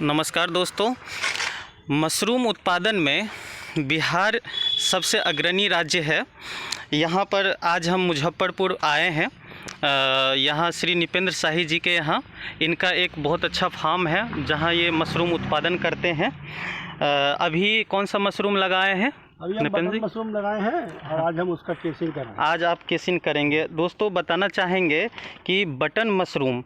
नमस्कार दोस्तों। मशरूम उत्पादन में बिहार सबसे अग्रणी राज्य है। यहाँ पर आज हम मुजफ्फरपुर आए हैं। यहाँ श्री निपेंद्र शाही जी के यहाँ इनका एक बहुत अच्छा फार्म है जहाँ ये मशरूम उत्पादन करते हैं। अभी कौन सा मशरूम लगाए हैं? अभी हम बटन मशरूम लगाए हैं और आज हम उसका केसिंग कर रहे हैं। आज आप केसिंग करेंगे। दोस्तों बताना चाहेंगे कि बटन मशरूम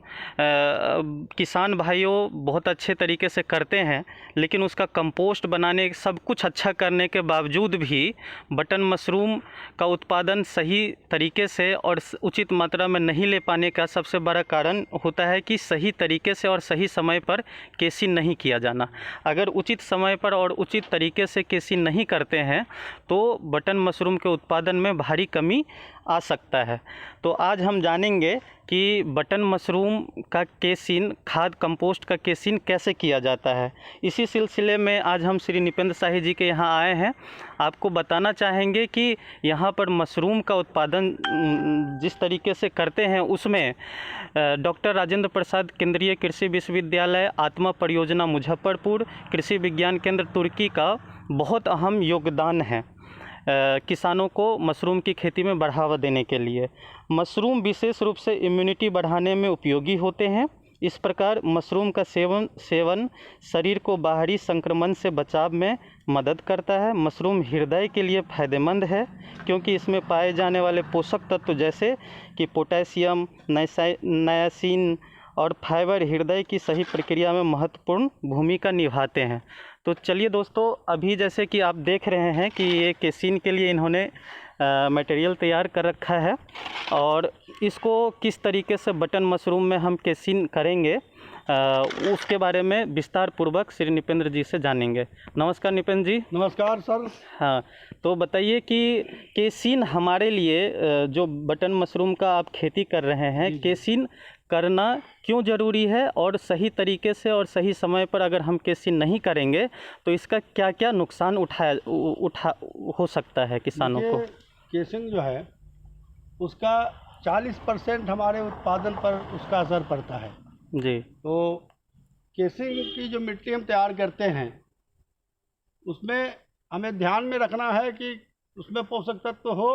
किसान भाइयों बहुत अच्छे तरीके से करते हैं, लेकिन उसका कंपोस्ट बनाने सब कुछ अच्छा करने के बावजूद भी बटन मशरूम का उत्पादन सही तरीके से और उचित मात्रा में नहीं ले पाने का सबसे बड़ा कारण होता है कि सही तरीके से और सही समय पर केसिंग नहीं किया जाना। अगर उचित समय पर और उचित तरीके से केसिंग नहीं करते हैं तो बटन मशरूम के उत्पादन में भारी कमी आ सकता है। तो आज हम जानेंगे कि बटन मशरूम का केसिंग, खाद कंपोस्ट का केसिंग कैसे किया जाता है। इसी सिलसिले में आज हम श्री निपेंद्र शाही जी के यहाँ आए हैं। आपको बताना चाहेंगे कि यहाँ पर मशरूम का उत्पादन जिस तरीके से करते हैं उसमें डॉक्टर राजेंद्र प्रसाद केंद्रीय कृषि विश्वविद्यालय आत्मा परियोजना मुजफ्फरपुर, कृषि विज्ञान केंद्र तुर्की का बहुत अहम योगदान है किसानों को मशरूम की खेती में बढ़ावा देने के लिए। मशरूम विशेष रूप से इम्यूनिटी बढ़ाने में उपयोगी होते हैं। इस प्रकार मशरूम का सेवन शरीर को बाहरी संक्रमण से बचाव में मदद करता है। मशरूम हृदय के लिए फ़ायदेमंद है क्योंकि इसमें पाए जाने वाले पोषक तत्व जैसे कि पोटेशियम, नायासिन और फाइबर हृदय की सही प्रक्रिया में महत्वपूर्ण भूमिका निभाते हैं। तो चलिए दोस्तों, अभी जैसे कि आप देख रहे हैं कि ये केसिंग के लिए इन्होंने मटेरियल तैयार कर रखा है और इसको किस तरीके से बटन मशरूम में हम केसिंग करेंगे उसके बारे में विस्तार पूर्वक श्री निपेंद्र जी से जानेंगे। नमस्कार निपेंद्र जी। नमस्कार सर। हाँ, तो बताइए कि केसिंग हमारे लिए जो बटन मशरूम का आप खेती कर रहे हैं, केसिंग करना क्यों ज़रूरी है और सही तरीके से और सही समय पर अगर हम केसिंग नहीं करेंगे तो इसका क्या क्या नुकसान हो सकता है किसानों को? केसिंग जो है उसका 40% हमारे उत्पादन पर उसका असर पड़ता है जी। तो केसिंग की जो मिट्टी हम तैयार करते हैं उसमें हमें ध्यान में रखना है कि उसमें पोषक तत्व हो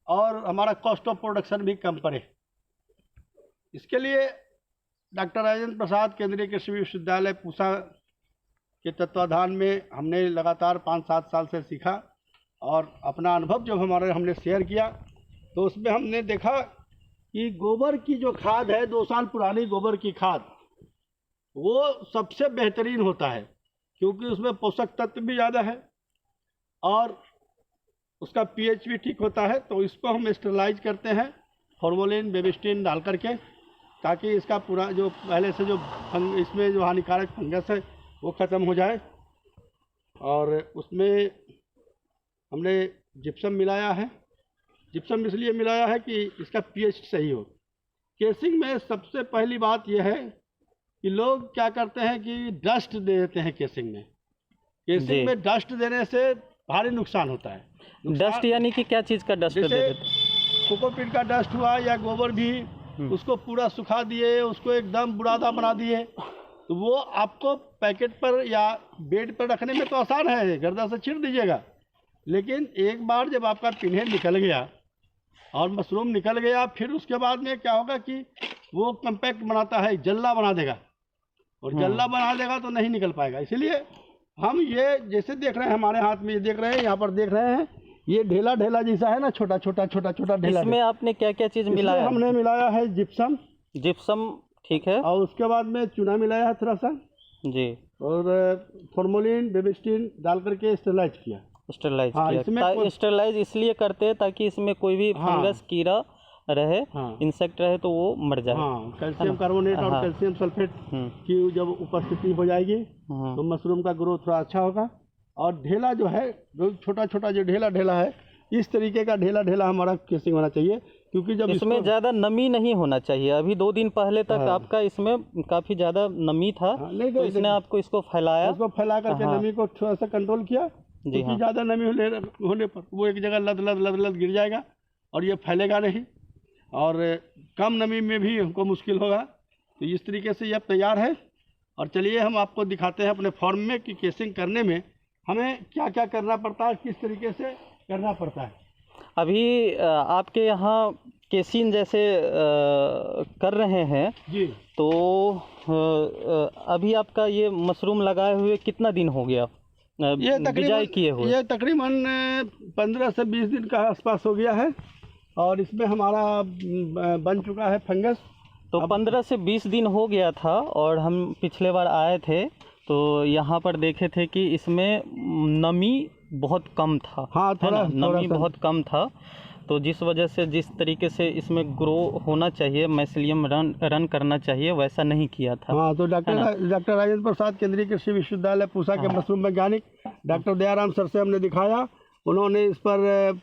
और हमारा कॉस्ट ऑफ प्रोडक्शन भी कम पड़े। इसके लिए डॉक्टर राजेंद्र प्रसाद केंद्रीय कृषि विश्वविद्यालय पूसा के तत्वाधान में हमने लगातार 5-7 साल से सीखा और अपना अनुभव जब हमने शेयर किया तो उसमें हमने देखा कि गोबर की जो खाद है, 2 साल पुरानी गोबर की खाद, वो सबसे बेहतरीन होता है क्योंकि उसमें पोषक तत्व भी ज़्यादा है और उसका पीएच भी ठीक होता है। तो इसको हम स्टेरलाइज करते हैं फॉर्मोलिन बेबिस्टिन डाल करके, ताकि इसका पूरा जो पहले से जो इसमें जो हानिकारक फंगस है वो ख़त्म हो जाए। और उसमें हमने जिप्सम मिलाया है। जिप्सम इसलिए मिलाया है कि इसका पीएच सही हो। केसिंग में सबसे पहली बात यह है कि लोग क्या करते हैं कि डस्ट दे देते हैं केसिंग में। केसिंग में डस्ट देने से भारी नुकसान होता है। डस्ट यानी कि क्या चीज़ का डस्ट दे देते हैं? कोकोपीट का डस्ट हुआ या गोबर भी, उसको पूरा सुखा दिए, उसको एकदम बुरादा बना दिए, तो वो आपको पैकेट पर या बेड पर रखने में तो आसान है, गर्दा से छीट दीजिएगा। लेकिन एक बार जब आपका पिन्हे निकल गया और मशरूम निकल गया, फिर उसके बाद में क्या होगा कि वो कम्पैक्ट बनाता है, जल्ला बना देगा और जल्ला बना देगा तो नहीं निकल पाएगा। इसलिए हम ये जैसे देख रहे हैं हमारे हाथ में, ये देख रहे हैं, यहाँ पर देख रहे हैं, ये ढेला जैसा है ना, छोटा छोटा ढेला। इसमें आपने क्या क्या चीज़ मिलाया? हमने मिलाया है जिप्सम, ठीक है, और उसके बाद में चूना मिलाया है थोड़ा सा जी, और फॉर्मोलिन बेबिस्टिन डाल करके स्टेरलाइज किया। स्टेरलाइज इसलिए करते हैं ताकि इसमें कोई भी फंगस, कीड़ा रहे, इंसेक्ट रहे तो वो मर जाए। कैल्शियम कार्बोनेट और कैल्शियम सल्फेट की जब उपस्थिति हो जाएगी तो मशरूम का ग्रोथ थोड़ा अच्छा होगा। और ढेला जो है, जो छोटा जो ढेला है, इस तरीके का ढेला हमारा केसिंग होना चाहिए क्योंकि जब इसमें ज़्यादा नमी नहीं होना चाहिए। अभी 2 दिन पहले तक आपका इसमें काफ़ी ज़्यादा नमी था, तो इसने आपको इसको फैला करके नमी को थोड़ा सा कंट्रोल किया क्योंकि ज़्यादा नमी होने पर वो एक जगह लद गिर जाएगा और ये फैलेगा नहीं, और कम नमी में भी हमको मुश्किल होगा। तो इस तरीके से ये अब तैयार है और चलिए हम आपको दिखाते हैं अपने फार्म में कि केसिंग करने में हमें क्या क्या करना पड़ता है, किस तरीके से करना पड़ता है। अभी आपके यहाँ केसिन जैसे कर रहे हैं जी, तो अभी आपका ये मशरूम लगाए हुए कितना दिन हो गया, बिजाई किए हुए? ये तकरीबन 15 से 20 दिन का आसपास हो गया है और इसमें हमारा बन चुका है फंगस। तो 15 से 20 दिन हो गया था और हम पिछले बार आए थे तो यहाँ पर देखे थे कि इसमें नमी बहुत कम था। हाँ, थोड़ा नमी बहुत कम था, तो जिस वजह से जिस तरीके से इसमें ग्रो होना चाहिए, माइसेलियम रन करना चाहिए, वैसा नहीं किया था। हाँ, तो डॉक्टर राजेंद्र प्रसाद केंद्रीय कृषि विश्वविद्यालय पूसा के मशरूम वैज्ञानिक डॉक्टर दयाराम सर से हमने दिखाया। उन्होंने इस पर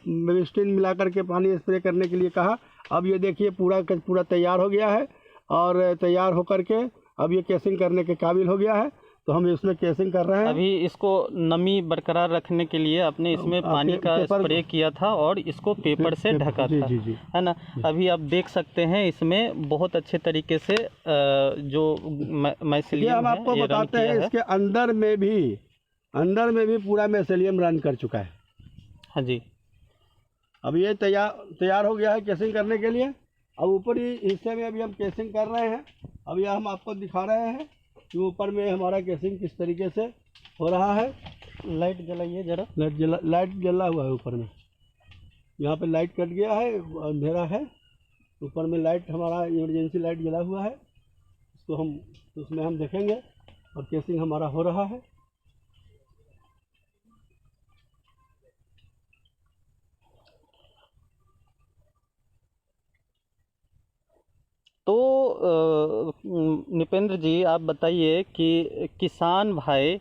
बेबिस्टिन मिला करके पानी स्प्रे करने के लिए कहा। अब ये देखिए पूरा तैयार हो गया है और तैयार होकर के अब ये केसिंग करने के काबिल हो गया है, तो हम इसमें केसिंग कर रहे हैं। अभी इसको नमी बरकरार रखने के लिए आपने इसमें पानी का स्प्रे किया था और इसको पेपर से ढका था, है ना। अभी आप देख सकते हैं इसमें बहुत अच्छे तरीके से जो माइसेलियम हम आपको बताते हैं, इसके अंदर में भी पूरा माइसेलियम रन कर चुका है। हाँ जी, अब ये तैयार हो गया है केसिंग करने के लिए। अब ऊपरी हिस्से में अभी हम केसिंग कर रहे हैं। अब यह हम आपको दिखा रहे हैं कि ऊपर में हमारा केसिंग किस तरीके से हो रहा है। लाइट जलाइए जरा। लाइट जला हुआ है ऊपर में, यहाँ पे लाइट कट गया है, अंधेरा है। ऊपर में लाइट हमारा इमरजेंसी लाइट जला हुआ है, उसमें हम देखेंगे और केसिंग हमारा हो रहा है। तो निपेंद्र जी आप बताइए कि किसान भाई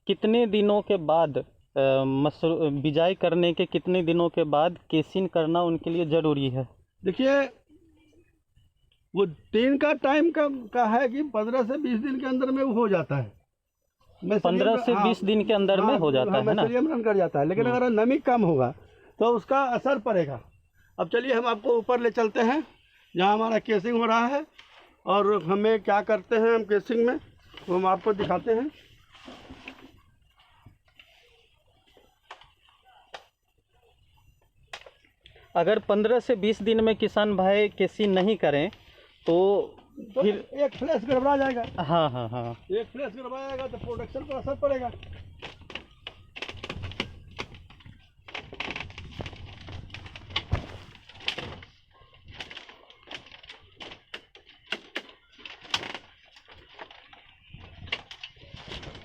कितने दिनों के बाद बिजाई करने के कितने दिनों के बाद केसिंग करना उनके लिए ज़रूरी है? देखिए, वो दिन का टाइम का है कि 15 से 20 दिन के अंदर में वो हो जाता है। 15 से 20 दिन के अंदर में हो जाता है ना, माइसेलियम रन कर जाता है। लेकिन अगर नमी कम होगा तो उसका असर पड़ेगा। अब चलिए हम आपको ऊपर ले चलते हैं जहाँ हमारा केसिंग हो रहा है और हमें क्या करते हैं हम केसिंग में, वो हम आपको दिखाते हैं। अगर 15 से 20 दिन में किसान भाई केसिंग नहीं करें तो फिर एक फ्लैश गड़बड़ा जाएगा। हाँ हाँ हाँ, एक फ्लैश गड़बड़ा जाएगा तो प्रोडक्शन पर असर पड़ेगा।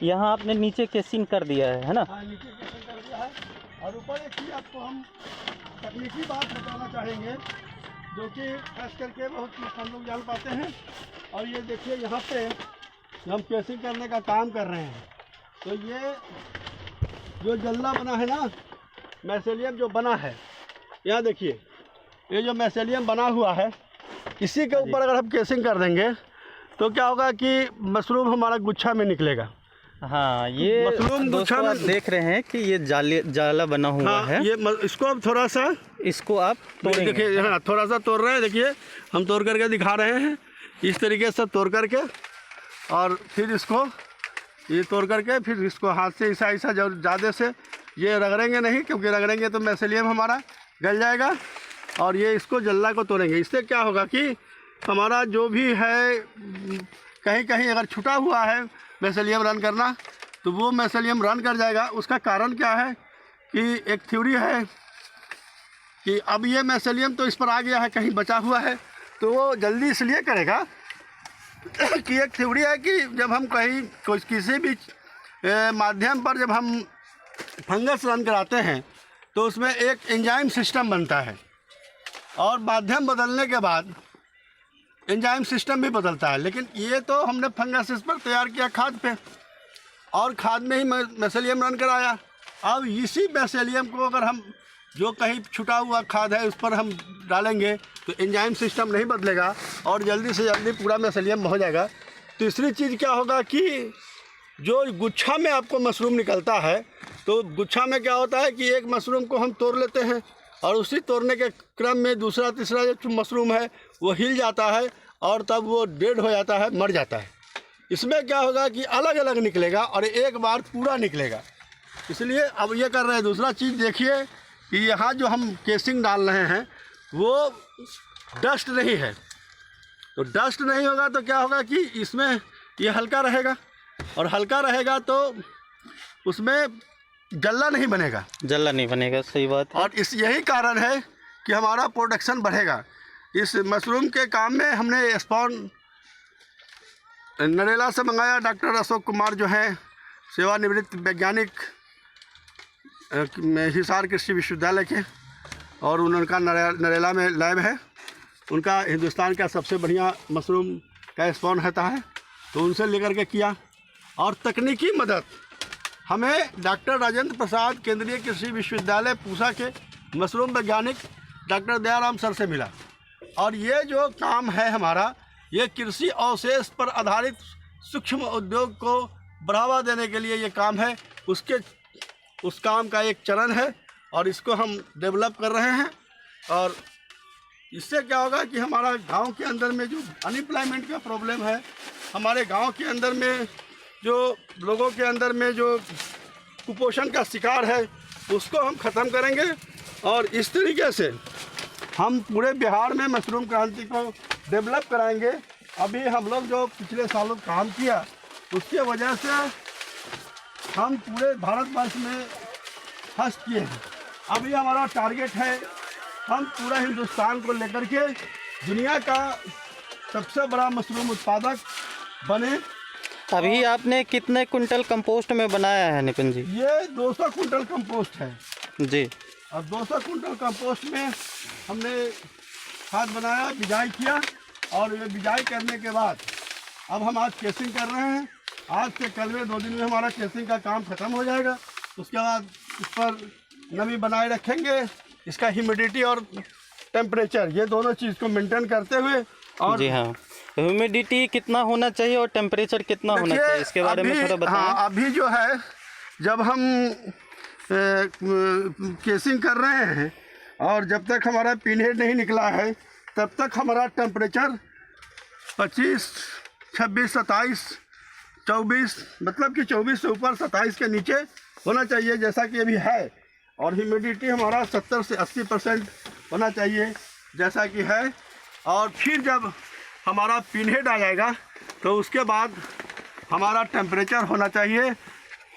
यहाँ आपने नीचे केसिंग कर दिया है ना? हाँ, नीचे केसिंग कर दिया है। और ऊपर एक चीज़ आपको हम तकनीकी बात बताना चाहेंगे जो कि खास करके बहुत हम लोग जान पाते हैं। और ये देखिए, यहाँ पे हम केसिंग करने का काम कर रहे हैं तो ये जो जल्ला बना है ना, माइसेलियम जो बना है, यहाँ देखिए, ये जो माइसेलियम बना हुआ है, इसी के ऊपर अगर हम केसिंग कर देंगे तो क्या होगा कि मशरूम हमारा गुच्छा में निकलेगा। हाँ, ये मशरूम गुच्छा में देख रहे हैं कि ये जाला बना हुआ है। ये इसको अब थोड़ा सा इसको आप तोड़ेंगे। देखिए, हाँ, थोड़ा सा तोड़ रहे हैं। देखिए, हम तोड़ करके दिखा रहे हैं इस तरीके से तोड़ करके, और फिर इसको ये तोड़ करके फिर इसको हाथ से ऐसा ज़्यादा से ये रगड़ेंगे नहीं, क्योंकि रगड़ेंगे तो माइसेलियम हमारा गल जाएगा। और ये इसको जल्ला को तोड़ेंगे। इससे क्या होगा कि हमारा जो भी है कहीं कहीं अगर छुटा हुआ है माइसेलियम रन करना, तो वो माइसेलियम रन कर जाएगा। उसका कारण क्या है कि एक थ्योरी है कि अब ये माइसेलियम तो इस पर आ गया है, कहीं बचा हुआ है, तो वो जल्दी इसलिए करेगा कि एक थ्योरी है कि जब हम कहीं किसी भी माध्यम पर जब हम फंगस रन कराते हैं तो उसमें एक एंजाइम सिस्टम बनता है, और माध्यम बदलने के बाद एंजाइम सिस्टम भी बदलता है। लेकिन ये तो हमने फंगस इस पर तैयार किया खाद पे, और खाद में ही माइसेलियम रन कराया। अब इसी माइसेलियम को अगर हम जो कहीं छुटा हुआ खाद है उस पर हम डालेंगे तो एंजाइम सिस्टम नहीं बदलेगा और जल्दी से जल्दी पूरा माइसेलियम हो जाएगा। तीसरी चीज़ क्या होगा कि जो गुच्छा में आपको मशरूम निकलता है, तो गुच्छा में क्या होता है कि एक मशरूम को हम तोड़ लेते हैं और उसी तोड़ने के क्रम में दूसरा तीसरा जो मशरूम है वो हिल जाता है और तब वो डेड हो जाता है, मर जाता है। इसमें क्या होगा कि अलग अलग निकलेगा और एक बार पूरा निकलेगा। इसलिए अब ये कर रहे हैं। दूसरा चीज़ देखिए कि यहाँ जो हम केसिंग डाल रहे हैं वो डस्ट नहीं है, तो डस्ट नहीं होगा तो क्या होगा कि इसमें ये हल्का रहेगा, और हल्का रहेगा तो उसमें जल्ला नहीं बनेगा। जल्ला नहीं बनेगा, सही बात है। और इस यही कारण है कि हमारा प्रोडक्शन बढ़ेगा। इस मशरूम के काम में हमने स्पॉन नरेला से मंगाया। डॉक्टर अशोक कुमार जो हैं सेवानिवृत्त वैज्ञानिक हिसार कृषि विश्वविद्यालय के, और उनका नरेला में लैब है। उनका हिंदुस्तान का सबसे बढ़िया मशरूम का स्पॉन रहता है, तो उनसे लेकर के किया। और तकनीकी मदद हमें डॉक्टर राजेंद्र प्रसाद केंद्रीय कृषि विश्वविद्यालय पूसा के मशरूम वैज्ञानिक डॉक्टर दयाराम सर से मिला। और ये जो काम है हमारा, ये कृषि अवशेष पर आधारित सूक्ष्म उद्योग को बढ़ावा देने के लिए ये काम है। उस काम का एक चरण है और इसको हम डेवलप कर रहे हैं। और इससे क्या होगा कि हमारा गांव के अंदर में जो अनएम्प्लॉयमेंट का प्रॉब्लम है, हमारे गांव के अंदर में जो लोगों के अंदर में जो कुपोषण का शिकार है, उसको हम ख़त्म करेंगे। और इस तरीके से हम पूरे बिहार में मशरूम क्रांति को डेवलप कराएंगे। अभी हम लोग जो पिछले सालों काम किया, उसके वजह से हम पूरे भारतवर्ष में फर्स्ट किए हैं। अभी हमारा टारगेट है हम पूरा हिंदुस्तान को लेकर के दुनिया का सबसे बड़ा मशरूम उत्पादक बने। अभी आपने कितने कुंटल कंपोस्ट में बनाया है नितिन जी? ये 200 कुंटल कंपोस्ट है जी। और 200 कुंटल कंपोस्ट में हमने खाद बनाया, बिजाई किया, और ये बिजाई करने के बाद अब हम आज केसिंग कर रहे हैं। आज से कल में 2 दिन में हमारा केसिंग का काम ख़त्म हो जाएगा। उसके बाद इस पर नमी बनाए रखेंगे। इसका ह्यूमिडिटी और टेम्परेचर, ये दोनों चीज़ को मेंटेन करते हुए। और जी हाँ, ह्यूमिडिटी कितना होना चाहिए और टेम्परेचर कितना होना चाहिए, इसके बारे में थोड़ा बताएं। हाँ, अभी जो है जब हम केसिंग कर रहे हैं और जब तक हमारा पिनहेड नहीं निकला है, तब तक हमारा टेम्परेचर 25, 26, 27, 24, मतलब कि 24 से ऊपर 27 के नीचे होना चाहिए, जैसा कि अभी है। और ह्यूमिडिटी हमारा 70 से 80% होना चाहिए, जैसा कि है। और फिर जब हमारा पिनहेड आ जाएगा तो उसके बाद हमारा टेम्परेचर होना चाहिए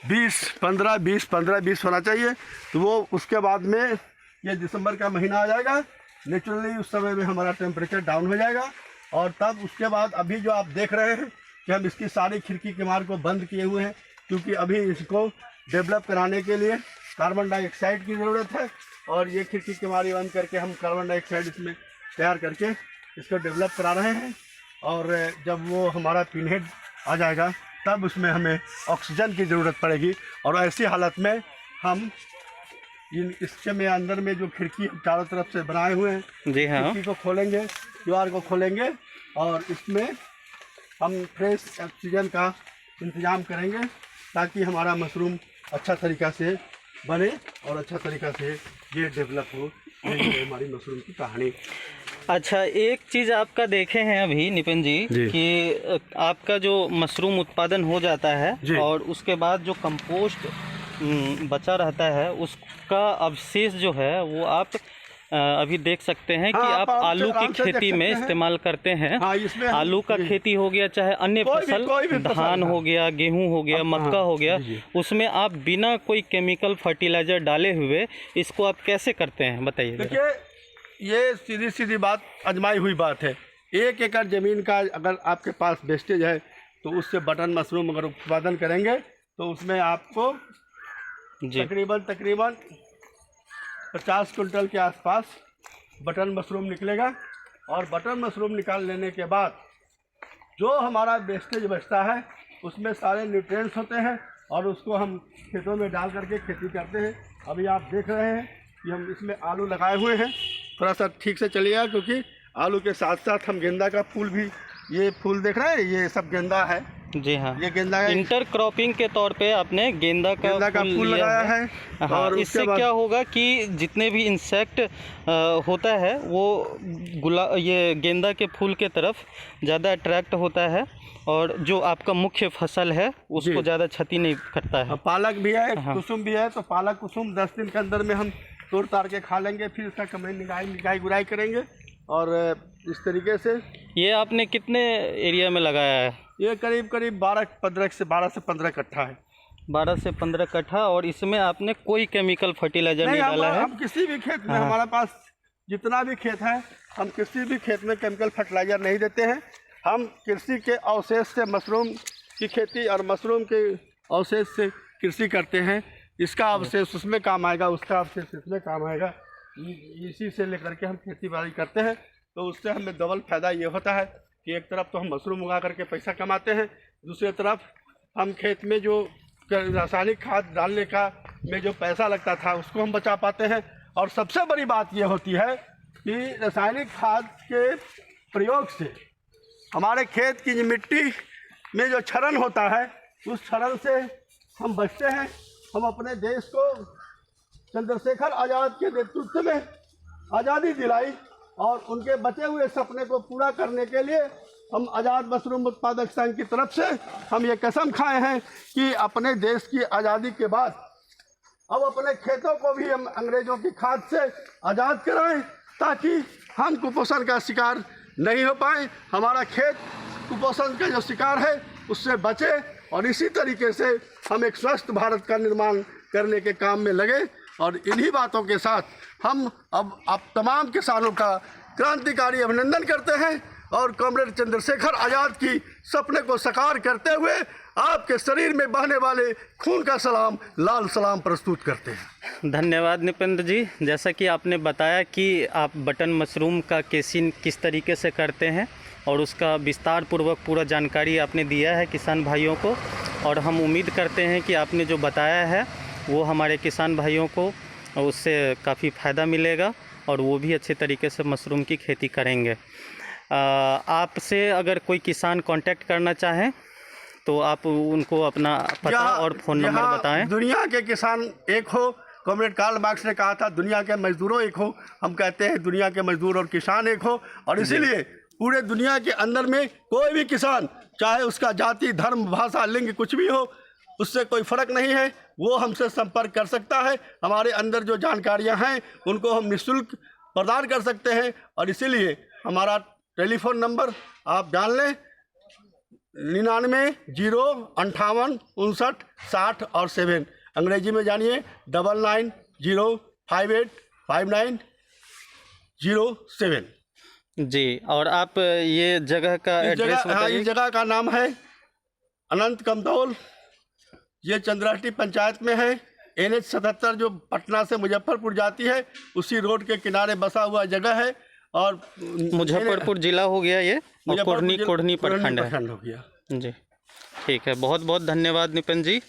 20, 15, 20, 15, 20 होना चाहिए। तो वो उसके बाद में ये दिसंबर का महीना आ जाएगा, नेचुरली उस समय में हमारा टेम्परेचर डाउन हो जाएगा। और तब उसके बाद अभी जो आप देख रहे हैं कि हम इसकी सारी खिड़की किमार को बंद किए हुए हैं, क्योंकि अभी इसको डेवलप कराने के लिए कार्बन डाइऑक्साइड की ज़रूरत है। और ये खिड़की किमारी बंद करके हम कार्बन डाइऑक्साइड इसमें तैयार करके इसको डेवलप करा रहे हैं। और जब वो हमारा पिनहेड आ जाएगा तब उसमें हमें ऑक्सीजन की ज़रूरत पड़ेगी। और ऐसी हालत में हम इसके में अंदर में जो खिड़की चारों तरफ से बनाए हुए हैं, जी हाँ, खिड़की को खोलेंगे, दीवार को खोलेंगे और इसमें हम फ्रेश ऑक्सीजन का इंतज़ाम करेंगे, ताकि हमारा मशरूम अच्छा तरीक़ा से बने और अच्छा तरीक़ा से ये डेवलप हो। ये हमारी मशरूम की कहानी। अच्छा, एक चीज़ आपका देखे हैं अभी नितिन जी कि आपका जो मशरूम उत्पादन हो जाता है और उसके बाद जो कंपोस्ट बचा रहता है, उसका अवशेष जो है वो आप अभी देख सकते हैं कि आप आलू की खेती में इस्तेमाल करते हैं। हाँ, इसमें आलू का खेती हो गया, चाहे अन्य फसल, धान हो गया, गेहूं हो गया, मक्का हो गया, उसमें आप बिना कोई केमिकल फर्टिलाइज़र डाले हुए इसको आप कैसे करते हैं, बताइए। देखिए, ये सीधी सीधी बात, आजमाई हुई बात है। 1 एकड़ ज़मीन का अगर आपके पास वेस्टेज है तो उससे बटन मशरूम अगर उत्पादन करेंगे तो उसमें आपको तकरीबन 50 कुंटल के आसपास बटन मशरूम निकलेगा। और बटन मशरूम निकाल लेने के बाद जो हमारा वेस्टेज बचता है उसमें सारे न्यूट्रिएंट्स होते हैं और उसको हम खेतों में डाल करके खेती करते हैं। अभी आप देख रहे हैं कि हम इसमें आलू लगाए हुए हैं। थोड़ा सा ठीक से चलिएगा, क्योंकि आलू के साथ साथ हम गेंदा का फूल भी, ये फूल देख रहे हैं, ये सब गेंदा है। जी हाँ, ये गेंदा है। इंटर क्रॉपिंग के तौर पे आपने गेंदा का फूल लगाया है। हाँ, और इससे क्या होगा कि जितने भी इंसेक्ट होता है वो ये गेंदा के फूल के तरफ ज़्यादा अट्रैक्ट होता है और जो आपका मुख्य फसल है उसको जी। ज़्यादा क्षति नहीं करता है। पालक भी है, हाँ। कुसुम भी है, तो पालक कुसुम 10 दिन के अंदर में हम तोड़ ताड़ के खा लेंगे, फिर उसका कमें निकाई गुड़ाई करेंगे। और इस तरीके से ये आपने कितने एरिया में लगाया है? ये करीब 12 से 15 कट्ठा है। 12 से 15 कट्ठा। और इसमें आपने कोई केमिकल फर्टिलाइजर नहीं डाला है? हम किसी भी खेत में, हाँ। हमारे पास जितना भी खेत है, हम किसी भी खेत में केमिकल फर्टिलाइजर नहीं देते हैं। हम कृषि के अवशेष से मशरूम की खेती और मशरूम के अवशेष से कृषि करते हैं। इसका अवशेष उसमें काम आएगा, उसका अवशेष इसमें काम आएगा, इसी से लेकर के हम खेती बाड़ी करते हैं। तो उससे हमें डबल फायदा ये होता है कि एक तरफ तो हम मशरूम उगा करके पैसा कमाते हैं, दूसरी तरफ हम खेत में जो रासायनिक खाद डालने का में जो पैसा लगता था उसको हम बचा पाते हैं। और सबसे बड़ी बात ये होती है कि रासायनिक खाद के प्रयोग से हमारे खेत की मिट्टी में जो क्षरण होता है उस क्षरण से हम बचते हैं। हम अपने देश को चंद्रशेखर आज़ाद के नेतृत्व में आज़ादी दिलाई और उनके बचे हुए सपने को पूरा करने के लिए हम आज़ाद मशरूम उत्पादक संघ की तरफ से हम ये कसम खाए हैं कि अपने देश की आज़ादी के बाद अब अपने खेतों को भी हम अंग्रेज़ों की खाद से आज़ाद कराएं, ताकि हम कुपोषण का शिकार नहीं हो पाए, हमारा खेत कुपोषण का जो शिकार है उससे बचे। और इसी तरीके से हम एक स्वस्थ भारत का निर्माण करने के काम में लगे। और इन्हीं बातों के साथ हम अब आप तमाम किसानों का क्रांतिकारी अभिनंदन करते हैं और कॉमरेड चंद्रशेखर आज़ाद की सपने को साकार करते हुए आपके शरीर में बहने वाले खून का सलाम, लाल सलाम प्रस्तुत करते हैं। धन्यवाद निपेंद्र जी। जैसा कि आपने बताया कि आप बटन मशरूम का केसिंग किस तरीके से करते हैं और उसका विस्तार पूर्वक पूरा जानकारी आपने दिया है किसान भाइयों को। और हम उम्मीद करते हैं कि आपने जो बताया है वो हमारे किसान भाइयों को उससे काफ़ी फ़ायदा मिलेगा और वो भी अच्छे तरीके से मशरूम की खेती करेंगे। आपसे अगर कोई किसान कांटेक्ट करना चाहें तो आप उनको अपना पता और फ़ोन नंबर बताएं। दुनिया के किसान एक हो, कॉमरेड कार्ल मार्क्स ने कहा था दुनिया के मजदूरों एक हो, हम कहते हैं दुनिया के मजदूर और किसान एक हो। और इसीलिए पूरे दुनिया के अंदर में कोई भी किसान, चाहे उसका जाति, धर्म, भाषा, लिंग कुछ भी हो, उससे कोई फ़र्क नहीं है, वो हमसे संपर्क कर सकता है। हमारे अंदर जो जानकारियां हैं उनको हम निःशुल्क प्रदान कर सकते हैं। और इसीलिए हमारा टेलीफोन नंबर आप जान लें, 99 0 58 59 60 और 7। अंग्रेजी में जानिए 99 0 58 59 07। जी। और आप ये जगह का एड्रेस बताइए। इस जगह का नाम है अनंत कमतौल, ये चंद्राष्टी पंचायत में है। NH 77 जो पटना से मुजफ्फरपुर जाती है उसी रोड के किनारे बसा हुआ जगह है। और मुजफ्फरपुर जिला हो गया ये, और कोढ़नी प्रखंड है। हो गया। जी ठीक है। बहुत बहुत धन्यवाद निपेंद्र जी।